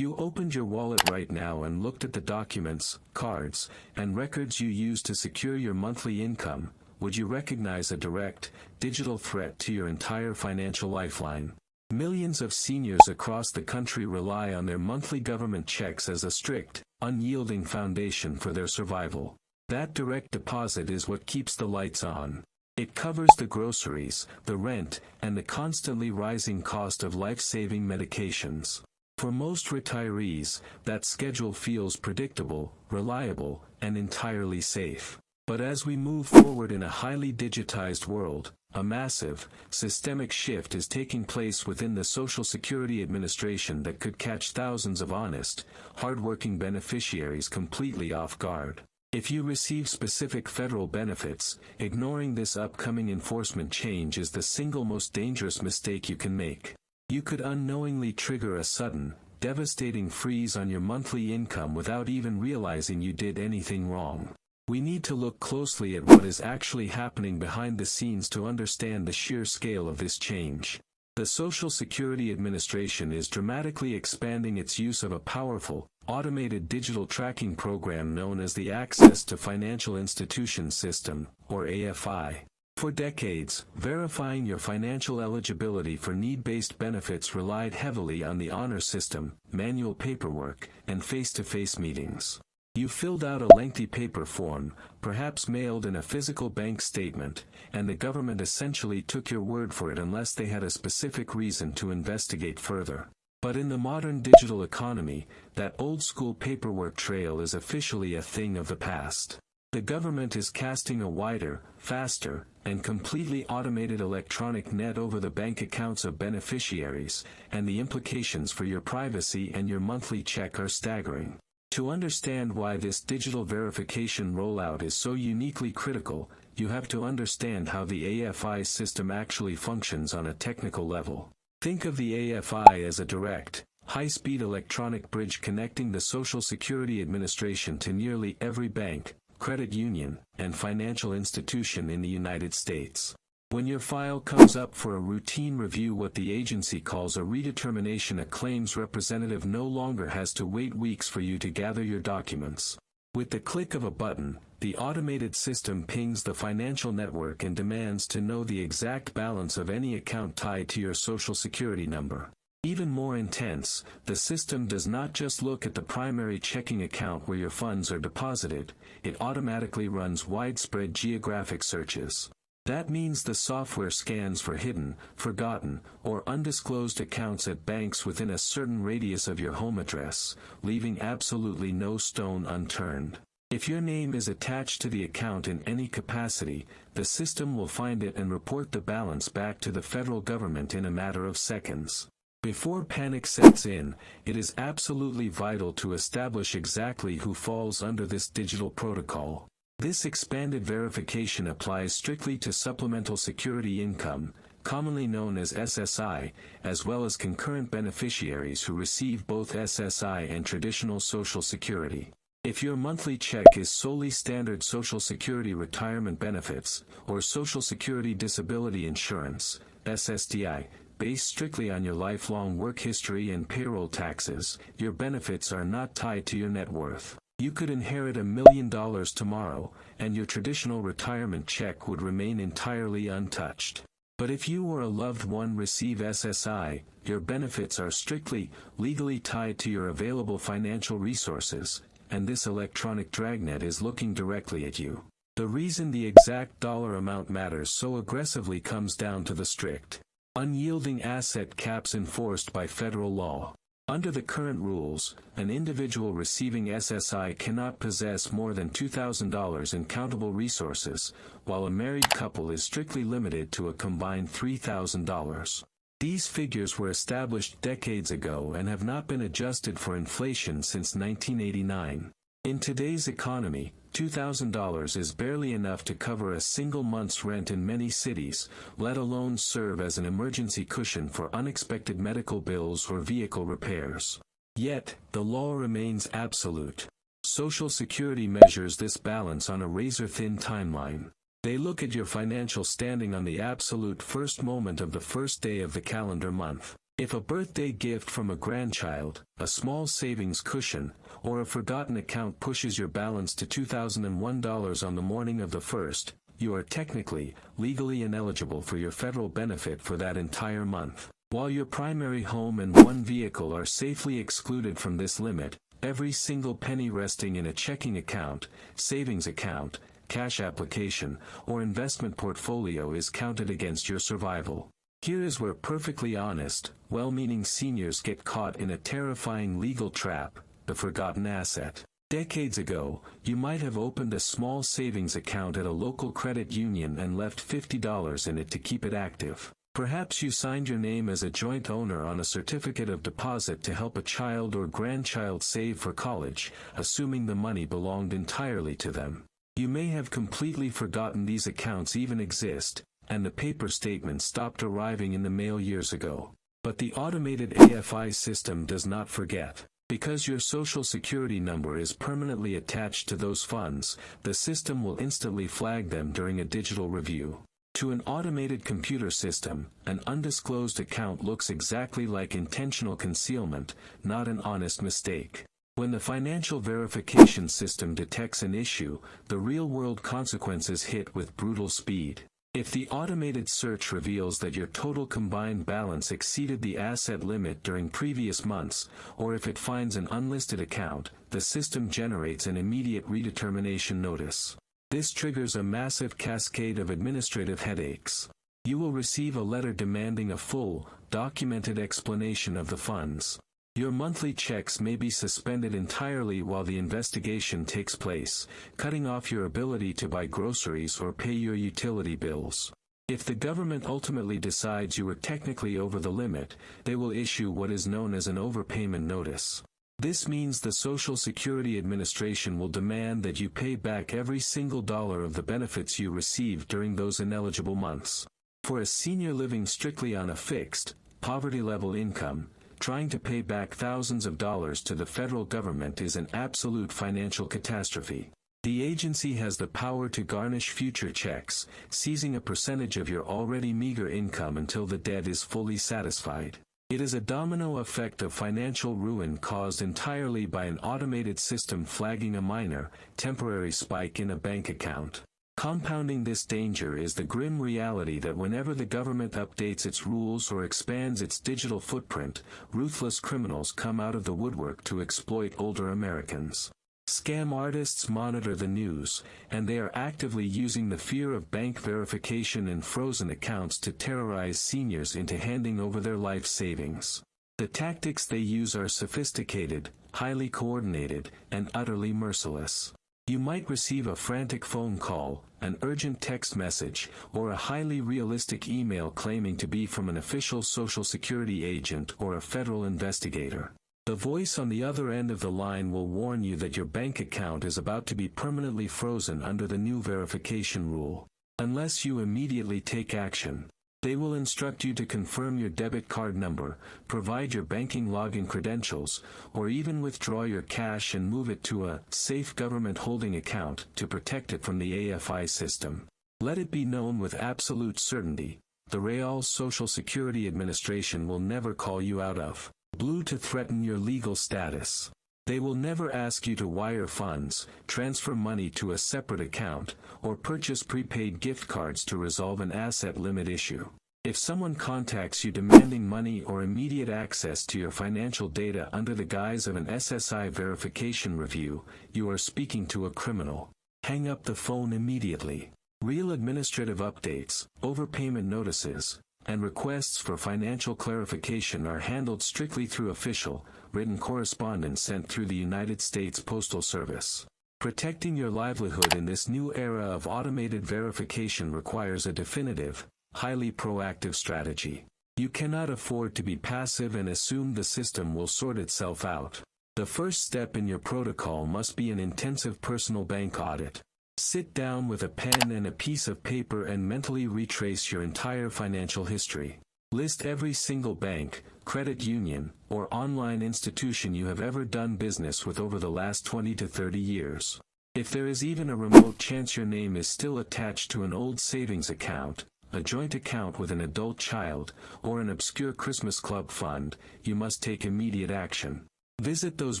If you opened your wallet right now and looked at the documents, cards, and records you use to secure your monthly income, would you recognize a direct, digital threat to your entire financial lifeline? Millions of seniors across the country rely on their monthly government checks as a strict, unyielding foundation for their survival. That direct deposit is what keeps the lights on. It covers the groceries, the rent, and the constantly rising cost of life-saving medications. For most retirees, that schedule feels predictable, reliable, and entirely safe. But as we move forward in a highly digitized world, a massive, systemic shift is taking place within the Social Security Administration that could catch thousands of honest, hardworking beneficiaries completely off guard. If you receive specific federal benefits, ignoring this upcoming enforcement change is the single most dangerous mistake you can make. You could unknowingly trigger a sudden, devastating freeze on your monthly income without even realizing you did anything wrong. We need to look closely at what is actually happening behind the scenes to understand the sheer scale of this change. The Social Security Administration is dramatically expanding its use of a powerful, automated digital tracking program known as the Access to Financial Institutions System, or AFI. For decades, verifying your financial eligibility for need-based benefits relied heavily on the honor system, manual paperwork, and face-to-face meetings. You filled out a lengthy paper form, perhaps mailed in a physical bank statement, and the government essentially took your word for it unless they had a specific reason to investigate further. But in the modern digital economy, that old-school paperwork trail is officially a thing of the past. The government is casting a wider, faster, and completely automated electronic net over the bank accounts of beneficiaries, and the implications for your privacy and your monthly check are staggering. To understand why this digital verification rollout is so uniquely critical, you have to understand how the AFI system actually functions on a technical level. Think of the AFI as a direct, high-speed electronic bridge connecting the Social Security Administration to nearly every bank, credit union, and financial institution in the United States. When your file comes up for a routine review, what the agency calls a redetermination, a claims representative no longer has to wait weeks for you to gather your documents. With the click of a button, the automated system pings the financial network and demands to know the exact balance of any account tied to your Social Security number. Even more intense, the system does not just look at the primary checking account where your funds are deposited, it automatically runs widespread geographic searches. That means the software scans for hidden, forgotten, or undisclosed accounts at banks within a certain radius of your home address, leaving absolutely no stone unturned. If your name is attached to the account in any capacity, the system will find it and report the balance back to the federal government in a matter of seconds. Before panic sets in, it is absolutely vital to establish exactly who falls under this digital protocol. This expanded verification applies strictly to supplemental security income, commonly known as SSI, as well as concurrent beneficiaries who receive both SSI and traditional Social Security. If your monthly check is solely standard Social Security retirement benefits, or Social Security disability insurance, SSDI, based strictly on your lifelong work history and payroll taxes, your benefits are not tied to your net worth. You could inherit $1 million tomorrow, and your traditional retirement check would remain entirely untouched. But if you or a loved one receive SSI, your benefits are strictly, legally tied to your available financial resources, and this electronic dragnet is looking directly at you. The reason the exact dollar amount matters so aggressively comes down to the strict, unyielding asset caps enforced by federal law. Under the current rules, an individual receiving SSI cannot possess more than $2,000 in countable resources, while a married couple is strictly limited to a combined $3,000. These figures were established decades ago and have not been adjusted for inflation since 1989. In today's economy, $2,000 is barely enough to cover a single month's rent in many cities, let alone serve as an emergency cushion for unexpected medical bills or vehicle repairs. Yet, the law remains absolute. Social Security measures this balance on a razor-thin timeline. They look at your financial standing on the absolute first moment of the first day of the calendar month. If a birthday gift from a grandchild, a small savings cushion, or a forgotten account pushes your balance to $2,001 on the morning of the 1st, you are technically, legally ineligible for your federal benefit for that entire month. While your primary home and one vehicle are safely excluded from this limit, every single penny resting in a checking account, savings account, cash application, or investment portfolio is counted against your survival. Here is where perfectly honest, well-meaning seniors get caught in a terrifying legal trap: the forgotten asset. Decades ago, you might have opened a small savings account at a local credit union and left $50 in it to keep it active. Perhaps you signed your name as a joint owner on a certificate of deposit to help a child or grandchild save for college, assuming the money belonged entirely to them. You may have completely forgotten these accounts even exist, and the paper statement stopped arriving in the mail years ago. But the automated AFI system does not forget. Because your Social Security number is permanently attached to those funds, the system will instantly flag them during a digital review. To an automated computer system, an undisclosed account looks exactly like intentional concealment, not an honest mistake. When the financial verification system detects an issue, the real-world consequences hit with brutal speed. If the automated search reveals that your total combined balance exceeded the asset limit during previous months, or if it finds an unlisted account, the system generates an immediate redetermination notice. This triggers a massive cascade of administrative headaches. You will receive a letter demanding a full, documented explanation of the funds. Your monthly checks may be suspended entirely while the investigation takes place, cutting off your ability to buy groceries or pay your utility bills. If the government ultimately decides you were technically over the limit, they will issue what is known as an overpayment notice. This means the Social Security Administration will demand that you pay back every single dollar of the benefits you received during those ineligible months. For a senior living strictly on a fixed, poverty-level income, trying to pay back thousands of dollars to the federal government is an absolute financial catastrophe. The agency has the power to garnish future checks, seizing a percentage of your already meager income until the debt is fully satisfied. It is a domino effect of financial ruin caused entirely by an automated system flagging a minor, temporary spike in a bank account. Compounding this danger is the grim reality that whenever the government updates its rules or expands its digital footprint, ruthless criminals come out of the woodwork to exploit older Americans. Scam artists monitor the news, and they are actively using the fear of bank verification and frozen accounts to terrorize seniors into handing over their life savings. The tactics they use are sophisticated, highly coordinated, and utterly merciless. You might receive a frantic phone call, an urgent text message, or a highly realistic email claiming to be from an official Social Security agent or a federal investigator. The voice on the other end of the line will warn you that your bank account is about to be permanently frozen under the new verification rule. Unless you immediately take action, they will instruct you to confirm your debit card number, provide your banking login credentials, or even withdraw your cash and move it to a safe government holding account to protect it from the AFI system. Let it be known with absolute certainty, the Real Social Security Administration will never call you out of blue to threaten your legal status. They will never ask you to wire funds, transfer money to a separate account, or purchase prepaid gift cards to resolve an asset limit issue. If someone contacts you demanding money or immediate access to your financial data under the guise of an SSI verification review, you are speaking to a criminal. Hang up the phone immediately. Real administrative updates, overpayment notices, and requests for financial clarification are handled strictly through official, written correspondence sent through the United States Postal Service. Protecting your livelihood in this new era of automated verification requires a definitive, highly proactive strategy. You cannot afford to be passive and assume the system will sort itself out. The first step in your protocol must be an intensive personal bank audit. Sit down with a pen and a piece of paper and mentally retrace your entire financial history. List every single bank, credit union, or online institution you have ever done business with over the last 20 to 30 years. If there is even a remote chance your name is still attached to an old savings account, a joint account with an adult child, or an obscure Christmas club fund, you must take immediate action. Visit those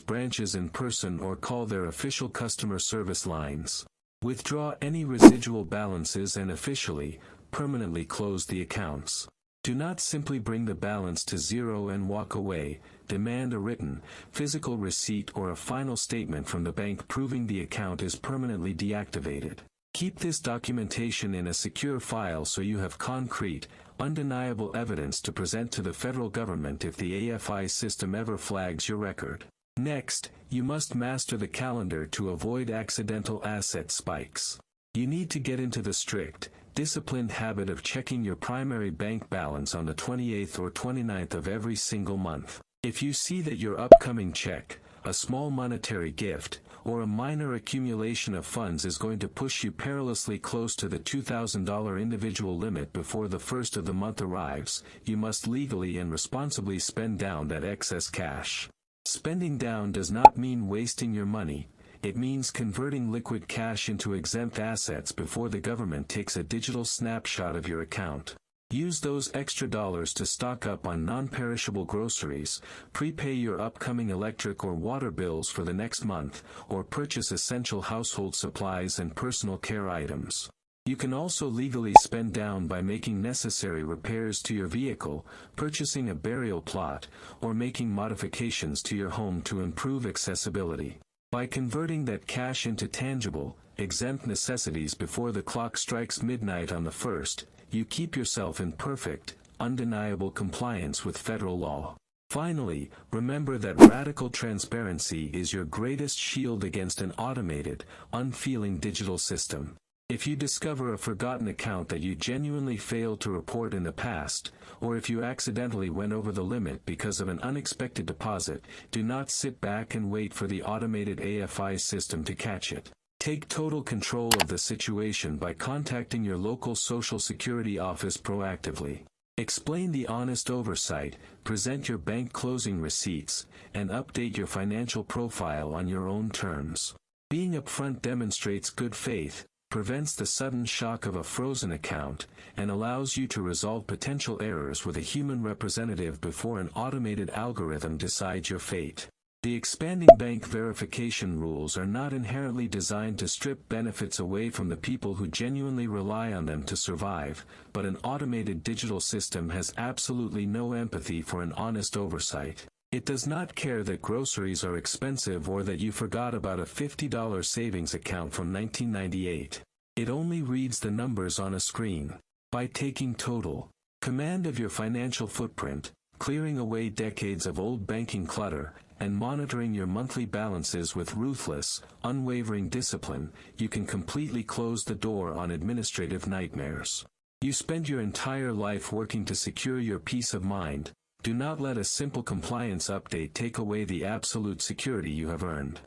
branches in person or call their official customer service lines. Withdraw any residual balances and officially, permanently close the accounts. Do not simply bring the balance to zero and walk away. Demand a written, physical receipt or a final statement from the bank proving the account is permanently deactivated. Keep this documentation in a secure file so you have concrete, undeniable evidence to present to the federal government if the AFI system ever flags your record. Next, you must master the calendar to avoid accidental asset spikes. You need to get into the strict, disciplined habit of checking your primary bank balance on the 28th or 29th of every single month. If you see that your upcoming check, a small monetary gift, or a minor accumulation of funds is going to push you perilously close to the $2,000 individual limit before the first of the month arrives, you must legally and responsibly spend down that excess cash. Spending down does not mean wasting your money. It means converting liquid cash into exempt assets before the government takes a digital snapshot of your account. Use those extra dollars to stock up on non-perishable groceries, prepay your upcoming electric or water bills for the next month, or purchase essential household supplies and personal care items. You can also legally spend down by making necessary repairs to your vehicle, purchasing a burial plot, or making modifications to your home to improve accessibility. By converting that cash into tangible, exempt necessities before the clock strikes midnight on the 1st, you keep yourself in perfect, undeniable compliance with federal law. Finally, remember that radical transparency is your greatest shield against an automated, unfeeling digital system. If you discover a forgotten account that you genuinely failed to report in the past, or if you accidentally went over the limit because of an unexpected deposit, do not sit back and wait for the automated AFI system to catch it. Take total control of the situation by contacting your local Social Security office proactively. Explain the honest oversight, present your bank closing receipts, and update your financial profile on your own terms. Being upfront demonstrates good faith, prevents the sudden shock of a frozen account, and allows you to resolve potential errors with a human representative before an automated algorithm decides your fate. The expanding bank verification rules are not inherently designed to strip benefits away from the people who genuinely rely on them to survive, but an automated digital system has absolutely no empathy for an honest oversight. It does not care that groceries are expensive or that you forgot about a $50 savings account from 1998. It only reads the numbers on a screen. By taking total command of your financial footprint, clearing away decades of old banking clutter, and monitoring your monthly balances with ruthless, unwavering discipline, you can completely close the door on administrative nightmares. You spend your entire life working to secure your peace of mind. Do not let a simple compliance update take away the absolute security you have earned.